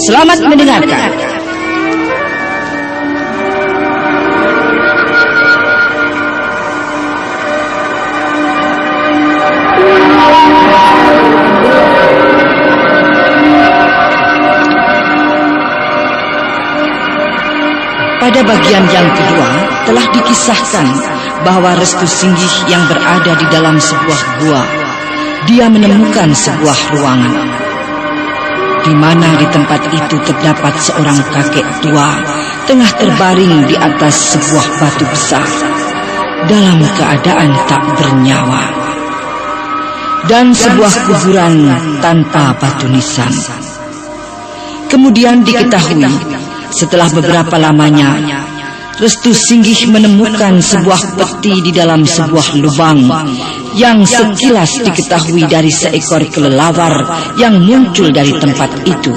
Selamat mendengarkan. Pada bagian yang kedua telah dikisahkan bahwa Restu Singgih yang berada di dalam sebuah gua, dia menemukan sebuah ruangan di mana di tempat itu terdapat seorang kakek tua tengah terbaring di atas sebuah batu besar dalam keadaan tak bernyawa, dan sebuah kuburan tanpa batu nisan. Kemudian diketahui setelah beberapa lamanya Restu Singgih menemukan sebuah peti di dalam sebuah lubang yang sekilas diketahui dari seekor kelelawar yang muncul dari tempat itu.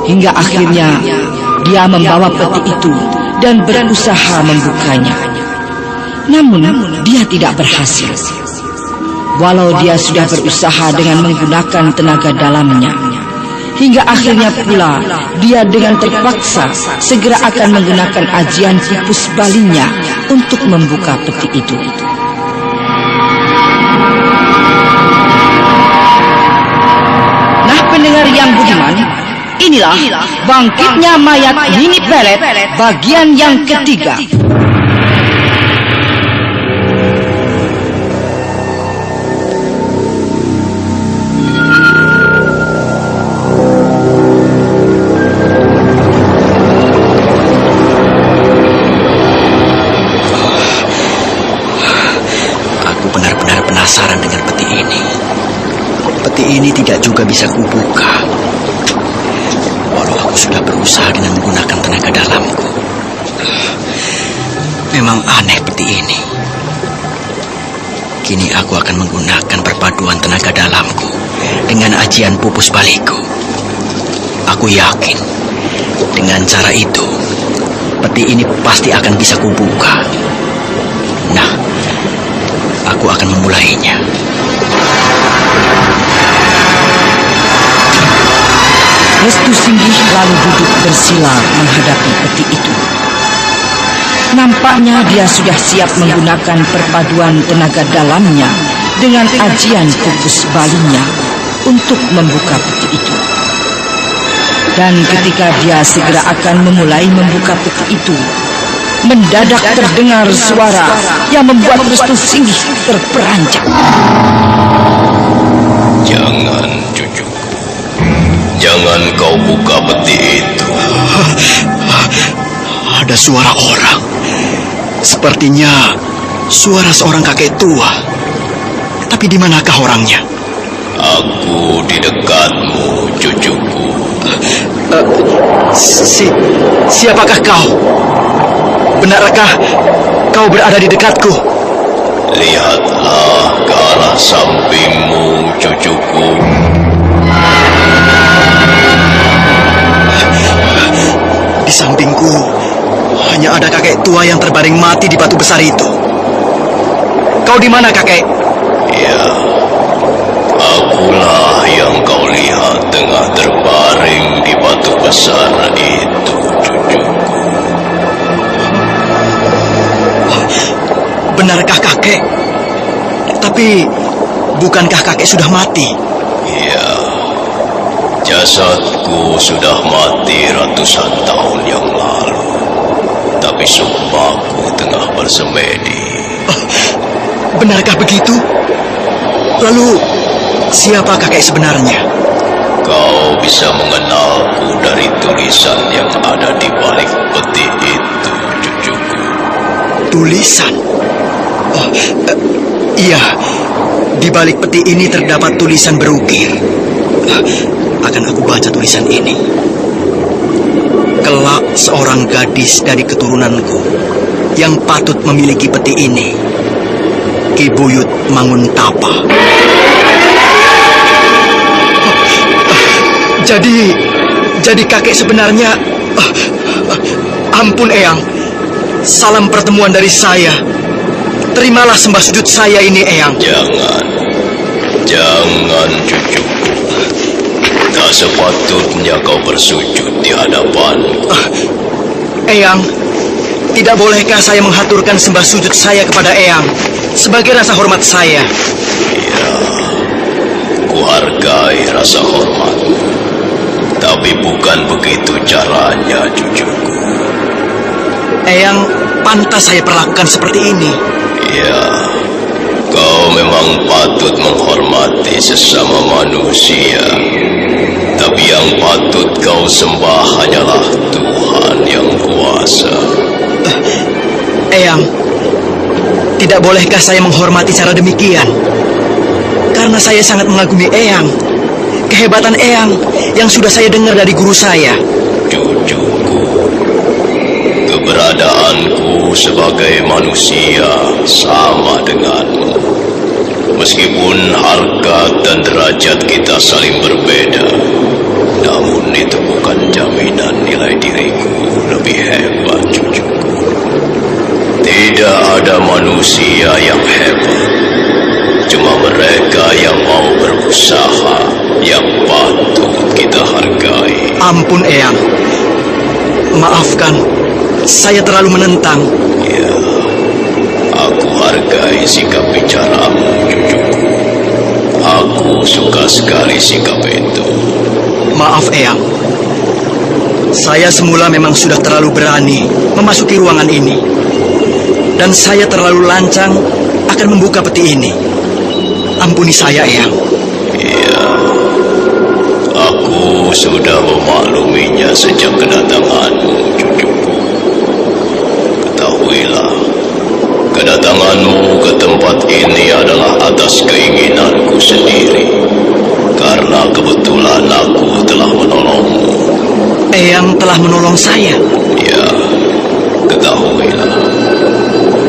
Hingga akhirnya dia membawa peti itu dan berusaha membukanya. Namun dia tidak berhasil. Walau dia sudah berusaha dengan menggunakan tenaga dalamnya, hingga akhirnya pula dia dengan terpaksa segera akan menggunakan ajian pupus balinya untuk membuka peti itu. Nah, pendengar yang budiman, inilah bangkitnya mayat Nini Pelet bagian yang ketiga. Ini tidak juga bisa kubuka, walau aku sudah berusaha dengan menggunakan tenaga dalamku. Memang aneh peti ini. Kini aku akan menggunakan perpaduan tenaga dalamku dengan ajian pupus baliku. Aku yakin dengan cara itu peti ini pasti akan bisa kubuka. Nah, aku akan memulainya. Restu Singgih lalu duduk bersila menghadapi peti itu. Nampaknya dia sudah siap menggunakan perpaduan tenaga dalamnya dengan ajian pupus balinya untuk membuka peti itu. Dan ketika dia segera akan memulai membuka peti itu, mendadak terdengar suara yang membuat Restu Singgih terperanjat. Jangan, cucuku. Jangan kau buka peti itu. Ada suara orang. Sepertinya suara seorang kakek tua. Tapi di manakah orangnya? Aku di dekatmu, cucuku. Siapakah kau? Benarkah kau berada di dekatku? Lihatlah ke arah sampingmu, cucuku. Di sampingku hanya ada kakek tua yang terbaring mati di batu besar itu. Kau di mana, kakek? Ya, akulah yang kau lihat tengah terbaring di batu besar itu, cucuku. Benarkah kakek? Tapi bukankah kakek sudah mati? Ya, jasadku sudah mati ratusan tahun yang lalu, tapi sumpahku tengah bersemedi. Benarkah begitu? Lalu, siapa kakek sebenarnya? Kau bisa mengenalku dari tulisan yang ada di balik peti itu, cucuku. Tulisan? Oh, iya. Di balik peti ini terdapat tulisan berukir. Akan aku baca tulisan ini. Kelak seorang gadis dari keturunanku yang patut memiliki peti ini, Ki Buyut Manguntapa. Jadi kakek sebenarnya. Ampun, Eyang. Salam pertemuan dari saya. Terimalah sembah sujud saya ini, Eyang. Jangan, cucuku. Tak sepatutnya kau bersujud di hadapanku. Eyang, tidak bolehkah saya menghaturkan sembah sujud saya kepada Eyang sebagai rasa hormat saya? Ya, kuhargai rasa hormat. Tapi bukan begitu caranya, cucuku. Eyang pantas saya perlakukan seperti ini. Ya, kau memang patut menghormati sesama manusia. Tapi yang patut kau sembah hanyalah Tuhan yang kuasa. Eyang, tidak bolehkah saya menghormati cara demikian? Karena saya sangat mengagumi Eyang. Kehebatan Eyang yang sudah saya dengar dari guru saya. Cucuku, keberadaanku sebagai manusia sama denganmu. Meskipun harkat dan derajat kita saling berbeda, namun itu bukan jaminan nilai diriku lebih hebat, cucuku. Tidak ada manusia yang hebat. Cuma mereka yang mau berusaha yang patut kita hargai. Ampun, Eyang. Maafkan, saya terlalu menentang. Ya, aku hargai sikap bicaramu, cucuku. Aku suka sekali sikap itu. Maaf, Eyang. Saya semula memang sudah terlalu berani memasuki ruangan ini. Dan saya terlalu lancang akan membuka peti ini. Ampuni saya, Eyang. Iya, aku sudah memakluminya sejak kedatanganmu, cucuku. Ketahuilah, kedatanganmu ke tempat ini adalah atas keinginanku sendiri. Karena kebetulan aku telah menolongmu. Eyang telah menolong saya. Ya, ketahuilah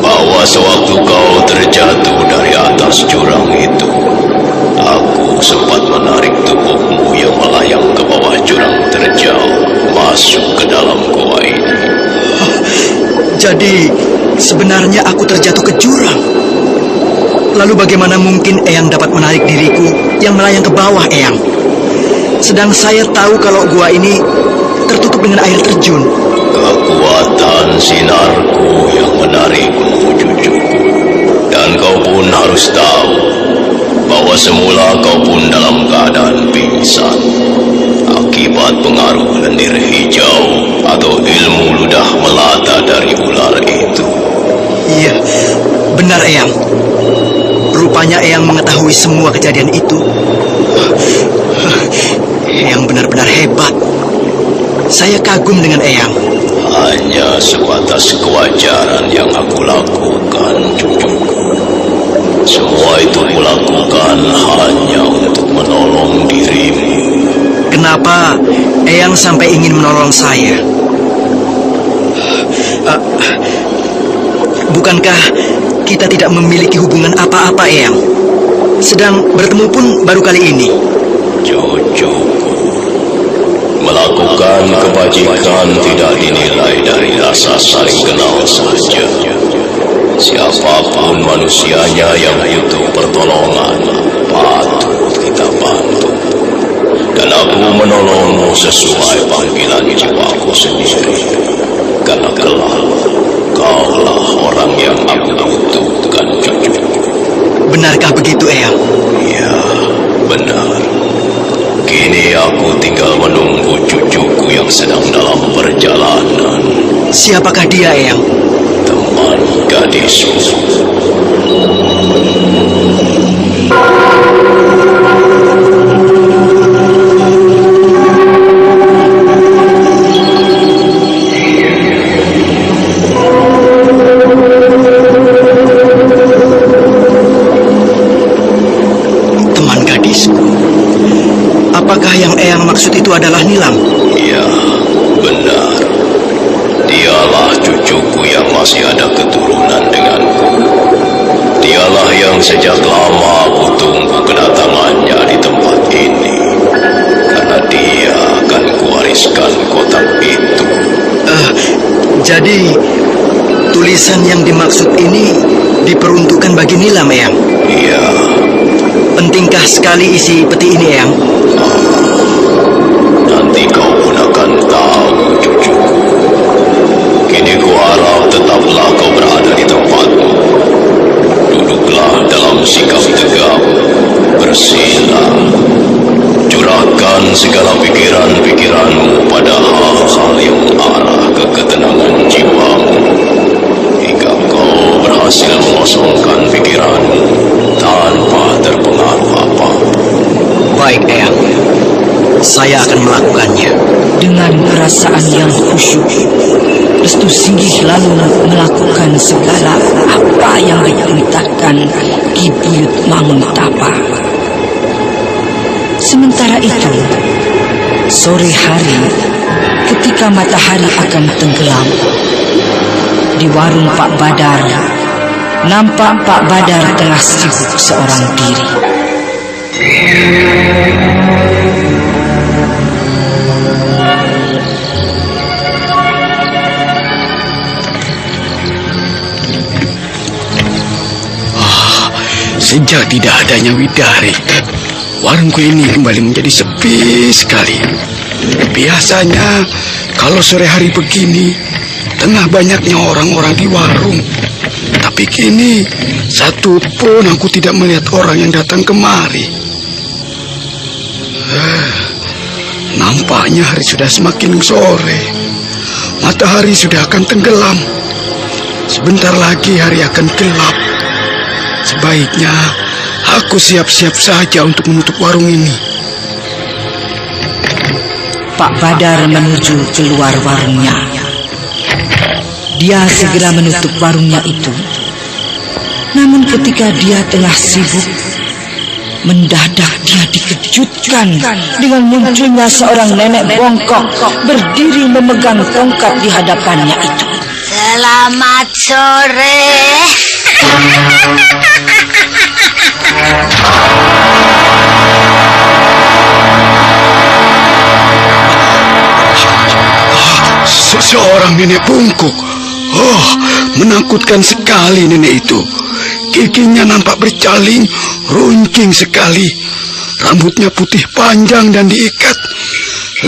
bahwa sewaktu kau terjatuh dari atas jurang itu, aku sempat menarik tubuhmu yang melayang ke bawah jurang terjal masuk ke dalam goa ini. Jadi, sebenarnya aku terjatuh ke jurang. Lalu bagaimana mungkin Eyang dapat menarik diriku yang melayang ke bawah, Eyang? Sedang saya tahu kalau gua ini tertutup dengan air terjun. Kekuatan sinarku yang menarikmu, cucuku. Dan kau pun harus tahu bahwa semula kau pun dalam keadaan pingsan akibat pengaruh lendir hijau atau ilmu ludah melata dari ular itu. Iya, benar, Eyang. Rupanya Eyang mengetahui semua kejadian itu. Eyang benar-benar hebat. Saya kagum dengan Eyang. Hanya sebatas kewajaran yang aku lakukan, cucuku. Semua itu kulakukan hanya untuk menolong dirimu. Kenapa Eyang sampai ingin menolong saya? Bukankah kita tidak memiliki hubungan apa-apa, Eyang? Sedang bertemu pun baru kali ini. Cucuku, melakukan kebajikan tidak dinilai dari rasa saling kenal saja. Siapapun manusianya yang butuh pertolongan, patut kita bantu. Dan aku menolongmu sesuai panggilan jiwaku sendiri. Karena kaulah orang yang aku butuhkan, cucuku. Benarkah begitu, Eyang? Ya, benar. Kini aku tinggal menunggu cucuku yang sedang dalam perjalanan. Siapakah dia, Eyang? Teman gadisku. Teman gadisku. Apakah yang Eyang maksud itu adalah Nilam? Ya, benar. Dialah cucuku yang masih ada keturunan denganku. Dialah yang sejak lama aku tunggu kedatangannya di tempat ini. Karena dia akan kuwariskan kotak itu. Jadi, tulisan yang dimaksud ini diperuntukkan bagi Nilam, Eyang? Iya. Pentingkah sekali isi peti ini, Eyang? segala pikiran-pikiranmu pada hal-hal yang mengarah ke ketenangan jiwamu. Hingga kau berhasil mengosongkan pikiranmu tanpa terpengaruh apapun. Baik, Eyang. Saya akan melakukannya. Dengan perasaan yang khusyuk, Restu Singgih lalu melakukan segala apa yang diperintahkan Ki Buyut Manguntapa. Sementara itu, sore hari ketika matahari akan tenggelam, di warung Pak Badar, nampak Pak Badar tengah sibuk seorang diri. Sejak tidak adanya Widari, warungku ini kembali menjadi sepi sekali. Biasanya kalau sore hari begini, tengah banyaknya orang-orang di warung. Tapi kini, satu pun aku tidak melihat orang yang datang kemari. Nampaknya hari sudah semakin sore. Matahari sudah akan tenggelam. Sebentar lagi hari akan gelap. Sebaiknya aku siap-siap saja untuk menutup warung ini. Pak Badar menuju keluar warungnya. Dia segera menutup warungnya itu. Namun ketika dia tengah sibuk, mendadak dia dikejutkan dengan munculnya seorang nenek bongkok berdiri memegang tongkat di hadapannya itu. Selamat sore. Seorang nenek bungkuk. Oh, menakutkan sekali nenek itu. Giginya nampak bercaling, runcing sekali. Rambutnya putih panjang dan diikat.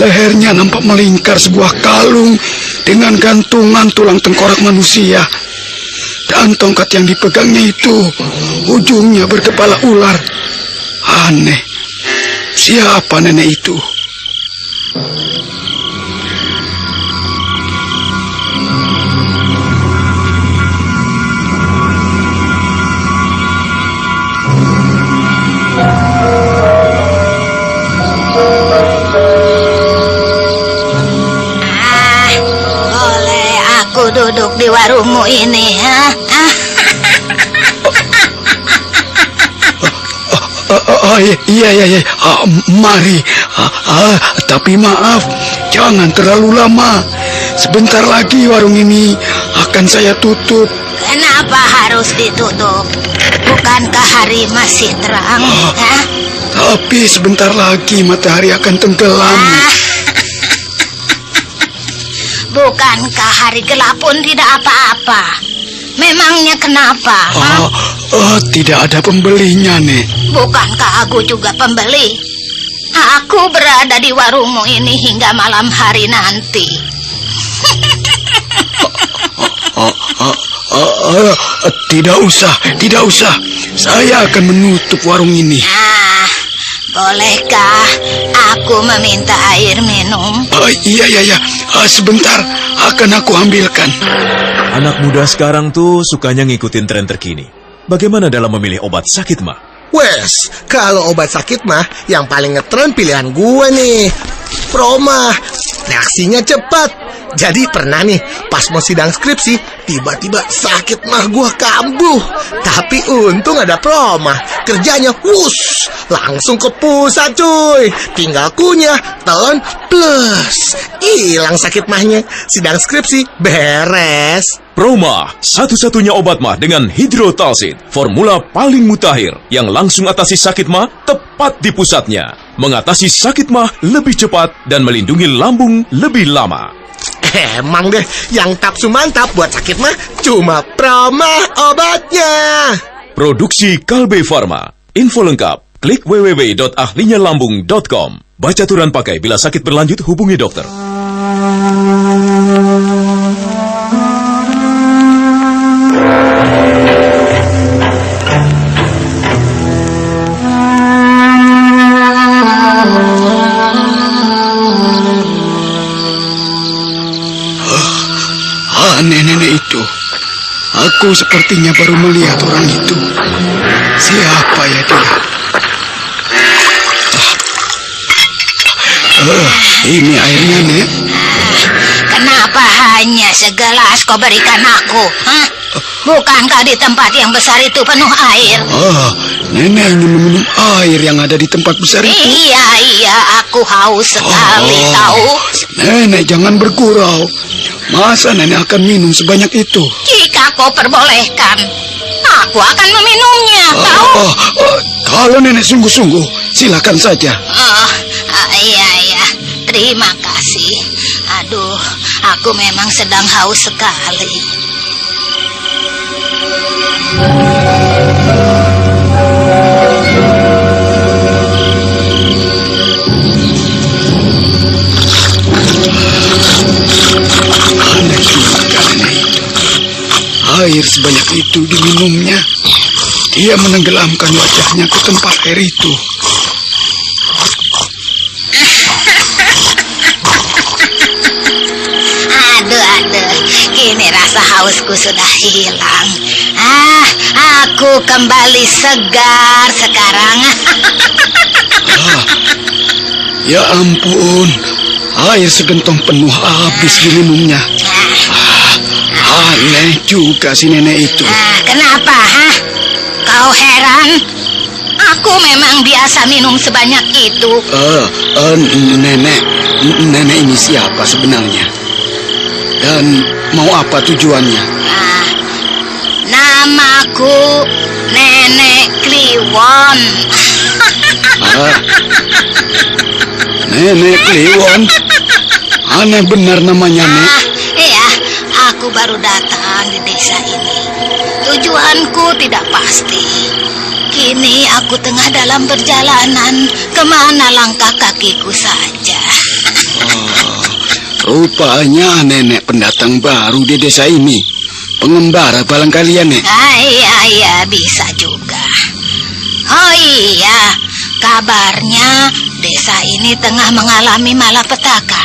Lehernya nampak melingkar sebuah kalung dengan gantungan tulang tengkorak manusia. Dan tongkat yang dipegangnya itu ujungnya berkepala ular. Aneh. Siapa nenek itu? Boleh aku duduk di warungmu ini, ha? Iya, mari. Tapi maaf, jangan terlalu lama. Sebentar lagi warung ini akan saya tutup. Kenapa harus ditutup? Bukankah hari masih terang? Tapi sebentar lagi matahari akan tenggelam. Bukankah hari gelap pun tidak apa-apa? Memangnya kenapa? Tidak ada pembelinya, Nek. Bukankah aku juga pembeli? Aku berada di warungmu ini hingga malam hari nanti. Tidak usah. Saya akan menutup warung ini. Bolehkah aku meminta air minum? Iya. Sebentar, akan aku ambilkan. Anak muda sekarang tuh sukanya ngikutin tren terkini. Bagaimana dalam memilih obat sakit mah? Wes, kalau obat sakit mah yang paling ngetren pilihan gue nih. Proma, reaksinya cepat. Jadi pernah nih, pas mau sidang skripsi, tiba-tiba sakit mah gue kambuh. Tapi untung ada Proma, kerjanya wuss, langsung ke pusat cuy. Tinggal kunyah, telan, plus. Hilang sakit mahnya, sidang skripsi beres. Proma, satu-satunya obat mah dengan hidrotalsin, formula paling mutakhir yang langsung atasi sakit mah tepat di pusatnya. Mengatasi sakit mah lebih cepat dan melindungi lambung lebih lama. Emang deh, yang tapsu mantap buat sakit mah cuma Proma obatnya. Produksi Kalbe Farma. Info lengkap, klik www.ahlinyalambung.com. Baca aturan pakai, bila sakit berlanjut hubungi dokter. itu. Aku sepertinya baru melihat orang itu. Siapa ya dia? Ini airnya, Nek. Kenapa hanya segelas kau berikan aku? Hah? Bukankah di tempat yang besar itu penuh air? Nenek ingin meminum air yang ada di tempat besar itu. Iya, aku haus sekali, tahu? Nenek, jangan bergurau. Masa nenek akan minum sebanyak itu? Jika kau perbolehkan, aku akan meminumnya, tahu? Kalau nenek sungguh-sungguh, silakan saja. Iya, terima kasih. Aduh, aku memang sedang haus sekali. Aneh juga nenek itu. Air sebanyak itu diminumnya. Dia menenggelamkan wajahnya ke tempat air itu. Aduh, kini rasa hausku sudah hilang. Aku kembali segar sekarang. Ya ampun, air segentong penuh habis diminumnya. Aneh juga si nenek itu. Kenapa, Kau heran? Aku memang biasa minum sebanyak itu. Nenek ini siapa sebenarnya? Dan mau apa tujuannya? Namaku Nenek Kliwon. Nenek Kliwon? Aneh benar namanya, Nek. Iya, aku baru datang di desa ini. Tujuanku tidak pasti. Kini aku tengah dalam perjalanan. Kemana langkah kakiku saja. Rupanya nenek pendatang baru di desa ini. Pengembara barangkali ya, Nek? Iya, bisa juga. Oh iya, kabarnya desa ini tengah mengalami malapetaka.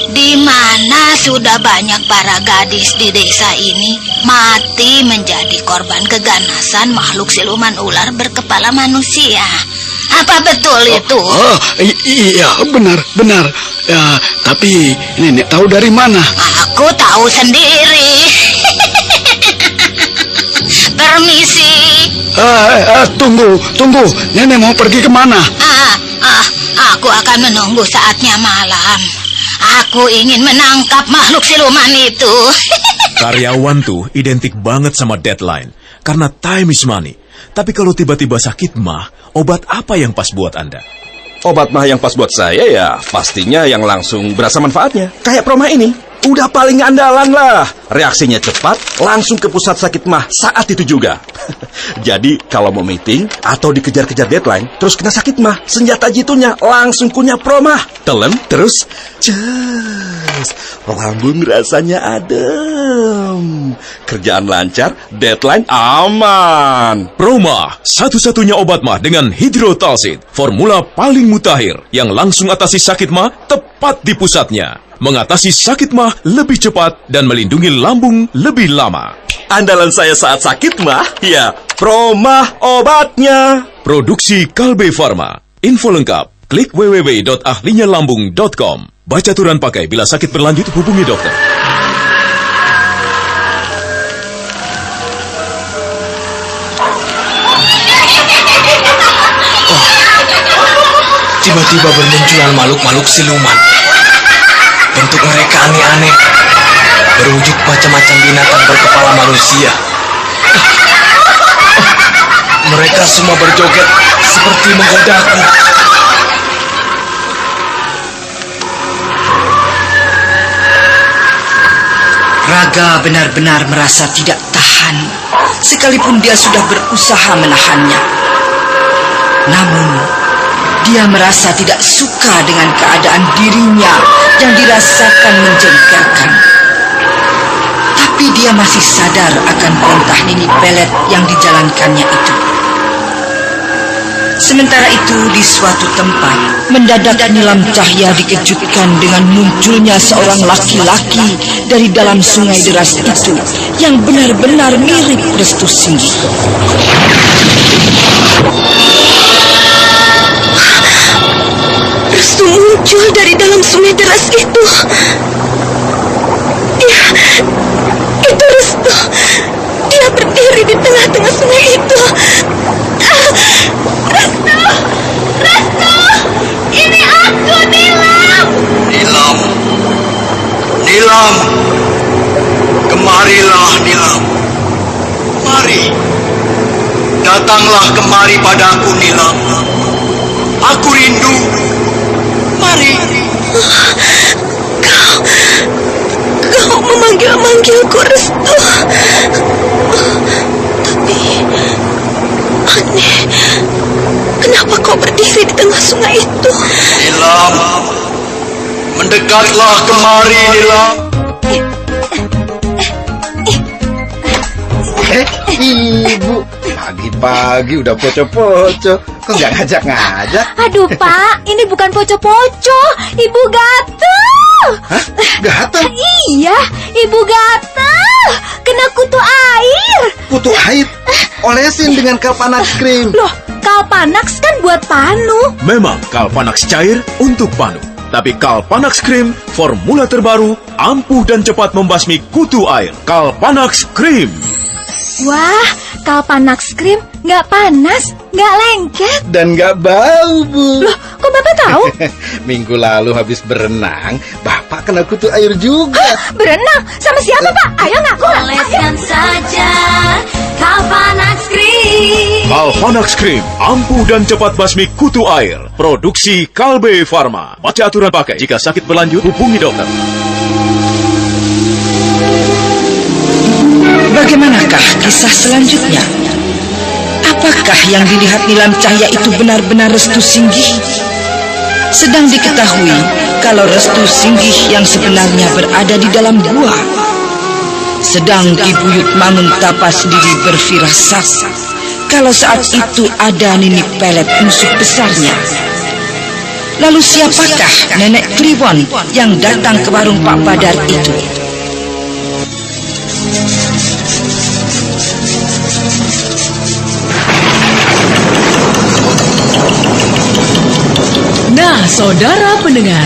Di mana sudah banyak para gadis di desa ini mati menjadi korban keganasan makhluk siluman ular berkepala manusia. Apa betul itu? Iya, benar. Ya, tapi nenek tahu dari mana? Aku tahu sendiri. Permisi. Tunggu. Nenek mau pergi kemana? Aku akan menunggu saatnya malam. Aku ingin menangkap makhluk siluman itu. Karyawan tuh identik banget sama deadline, karena time is money. Tapi kalau tiba-tiba sakit mah, obat apa yang pas buat Anda? Obat mah yang pas buat saya ya pastinya yang langsung berasa manfaatnya. Kayak Proma ini, udah paling andalan lah. Reaksinya cepat, langsung ke pusat sakit mah saat itu juga. Jadi kalau mau meeting atau dikejar-kejar deadline, terus kena sakit mah, senjata jitunya langsung punya Proma. Telan, terus ces, lambung rasanya adem. Kerjaan lancar, deadline aman. Proma, satu-satunya obat mah dengan hidrotalsid, formula paling mutakhir yang langsung atasi sakit mah tepat di pusatnya. Mengatasi sakit mah lebih cepat dan melindungi lambung lebih lama. Andalan saya saat sakit mah, ya Proma obatnya. Produksi Kalbe Farma. Info lengkap, klik www.ahlinyalambung.com. Baca aturan pakai, bila sakit berlanjut hubungi dokter. Tiba-tiba bermunculan makhluk-makhluk siluman. Bentuk mereka aneh-aneh, berwujud macam-macam binatang berkepala manusia. Mereka semua berjoget seperti menggodaku. Raga benar-benar merasa tidak tahan, sekalipun dia sudah berusaha menahannya. Namun, dia merasa tidak suka dengan keadaan dirinya yang dirasakan menjengkelkan. Tapi dia masih sadar akan perintah Nini Pelet yang dijalankannya itu. Sementara itu di suatu tempat, mendadak Nilam Cahya dikejutkan dengan munculnya seorang laki-laki dari dalam sungai deras itu yang benar-benar mirip Restu Singgih. Restu muncul dari dalam sungai deras itu. Ya, itu Restu. Dia berdiri di tengah-tengah sungai itu. Restu! Restu! Ini aku, Nilam! Nilam! Nilam! Kemarilah, Nilam. Mari. Datanglah kemari padaku, Nilam. Aku rindu. Mari. Kau memanggil-manggilku, Restu. Tapi aneh, kenapa kau berdiri di tengah sungai itu? Nilam, mendekatlah kemari, Nilam. Ibu, pagi-pagi udah poco-poco. Kok nggak ngajak-ngajak? Aduh, Pak, ini bukan poco-poco, Ibu gatel. Hah? Gatel? Iya, Ibu gatel. Kena kutu air. Kutu air? Olesin dengan Kalpanax Cream. Loh, Kalpanax kan buat panu. Memang Kalpanax cair untuk panu. Tapi Kalpanax Cream, formula terbaru, ampuh dan cepat membasmi kutu air. Kalpanax Cream. Wah, Kalpanax Cream nggak panas, nggak lengket. Dan nggak bau, Bu. Loh, kok Bapak tahu? Minggu lalu habis berenang, Bapak kena kutu air juga. Hah, berenang? Sama siapa, Pak? Ayo ngaku lah. Oleskan saja Kalpanax Cream. Kalpanax Cream, ampuh dan cepat basmi kutu air. Produksi Kalbe Farma. Baca aturan pakai. Jika sakit berlanjut, hubungi dokter. Bagaimanakah kisah selanjutnya? Apakah yang dilihat Nilam Cahya itu benar-benar Restu Singgih? Sedang diketahui kalau Restu Singgih yang sebenarnya berada di dalam gua. Sedang Ki Buyut Manguntapa sendiri berfirasat kalau saat itu ada Nini Pelet musuh besarnya. Lalu siapakah Nenek Kliwon yang datang ke warung Pak Badar itu? Nah, saudara pendengar,